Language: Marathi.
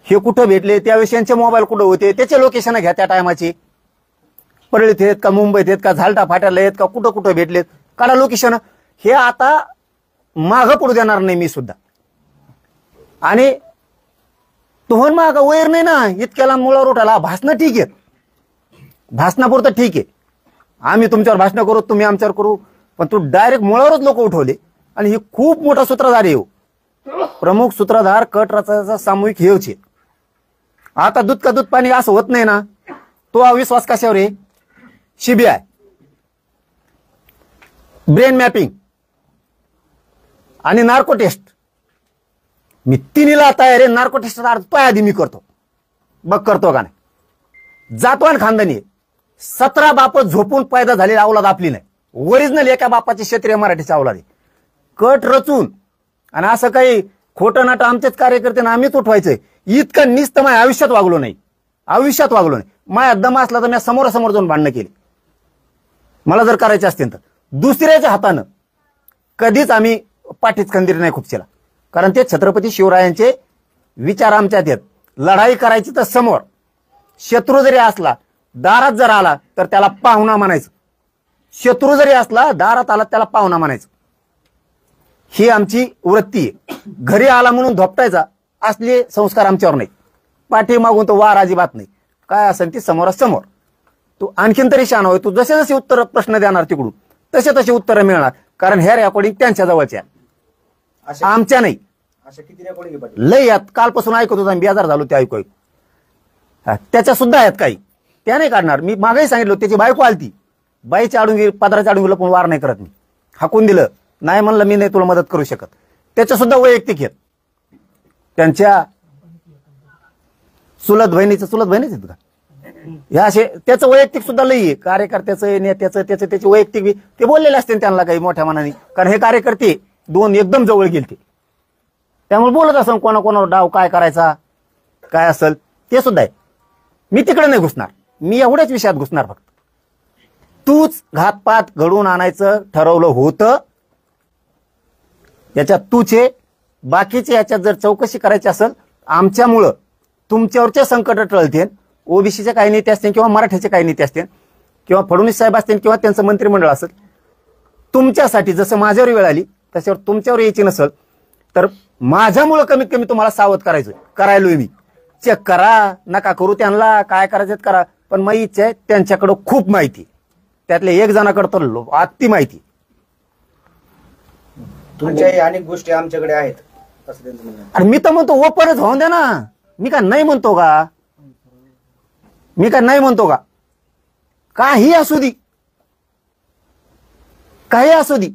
हे कुठं भेटले, त्यावेळेस यांचे मोबाईल कुठं होते, त्याचे लोकेशन घ्या त्या टायमाचे. परळीत आहेत का, मुंबईत आहेत का, झालटा फाट्याला आहेत का, कुठं कुठं भेटलेत काढा लोकेशन. हे आता मागं पडू देणार नाही मी सुद्धा. आणि तुम्हाला माग वैर नाही ना, इतक्याला मुळावर उठाला. भाषणं ठीक आहेत, भाषणापुरतं ठीक आहे, आम्ही तुमच्यावर भाषण करू, तुम्ही आमच्यावर करू, पण तू डायरेक्ट मुळावरच लोक उठवले. आणि हे खूप मोठा सूत्रधार येऊ, प्रमुख सूत्रधार कट रचायचा सामूहिक हेच आहे. आता दूध का दूध पाणी असं होत नाही ना, तो अविश्वास कशावर आहे? सीबीआय, ब्रेन मॅपिंग आणि नार्को टेस्ट. मी तिन्हीला तयार आहे. नार्को टेस्ट तो आधी मी करतो, बघ करतो का नाही. जातवान खानदानी आहे, 17 बाप झोपून पैदा झालेली अवलाद आपली नाही, ओरिजिनल एका बापाची क्षत्रिय मराठीची अवलाद आहे. कट रचून आणि असं काही खोटं नाटं आमचेच कार्यकर्ते ना आम्हीच उठवायचंय, इतकं निस्त माझ्या आयुष्यात वागलो नाही, आयुष्यात वागलो नाही. माझ्या दम असला तर मी समोरासमोर जाऊन भांडणं केली, मला जर करायचे असतील तर. दुसऱ्याच्या हातानं कधीच आम्ही पाठीच खंदीर नाही खुपशीला, कारण ते छत्रपती शिवरायांचे विचार आमच्यात आहेत. लढाई करायची तर समोर, शत्रू जरी असला दारात जर आला तर त्याला पाहुणा म्हणायचं. शत्रू जरी असला दारात आला त्याला पाहुणा म्हणायचं, ही आमची वृत्ती आहे. घरी आला म्हणून धोपटायचा असले संस्कार आमच्यावर नाही. पाठी मागून तो वार अजिबात नाही. काय असेल ती समोरासमोर. तू आणखीन तरी शान होय, तू जसे जसे उत्तर प्रश्न देणार तिकडून तसे तसे उत्तर मिळणार, कारण ह्या रेकॉर्डिंग त्यांच्या जवळच्या, आमच्या नाही. लय यात कालपासून ऐकत होता, बेजार झालो ते ऐकू. त्याच्या सुद्धा आहेत काही, त्या नाही काढणार. मी मागेही सांगितलं, त्याची बायको आलती, बाईची आडून गेली, पदराच्या आडून गेलं, पण वार नाही करत मी. हाकून दिलं, नाही म्हणलं मी नाही तुला मदत करू शकत. त्याच्या सुद्धा वैयक्तिक आहेत, त्यांच्या चुलत बहिणीचं का ह्या असे त्याचं वैयक्तिक सुद्धा लई आहे. कार्यकर्त्याचं, नेत्याचं, त्याची वैयक्तिक ते बोललेले असते त्यांना काही मोठ्या मनाने, कारण हे कार्यकर्ते दोन एकदम जवळ गेलते, त्यामुळे बोलत असं कोणाकोणावर डाव काय करायचा काय असेल ते सुद्धा आहे. मी तिकडे नाही घुसणार, मी एवढ्याच विषयात घुसणार. फक्त तूच घातपात घडवून आणायचं ठरवलं होतं, याच्यात तूचे बाकीचे याच्यात जर चौकशी करायची असेल, आमच्यामुळं तुमच्यावरचे संकट टळतील. ओबीसीचे काही नेते असतील किंवा मराठ्याचे काही नेते असतील किंवा फडणवीस साहेब असतील किंवा त्यांचं मंत्रिमंडळ असेल, तुमच्यासाठी जसं माझ्यावर वेळ आली तशावर तुमच्यावर यायची नसेल तर माझ्यामुळं कमीत कमी तुम्हाला सावध करायलोय मी. चेक करा, नका करू त्यांना काय करायचं करा, पण माझी इच्छा आहे त्यांच्याकडं खूप माहिती, त्यातल्या एक जणाकडे तर अति माहिती. तुमच्याही अनेक गोष्टी आमच्याकडे आहेत असं त्यांचं म्हणणं. आणि मी तर म्हणतो ओपनच होऊन द्या ना. मी काय नाही म्हणतो का, मी काय नाही म्हणतो का? काही असू दे, काही असू दे,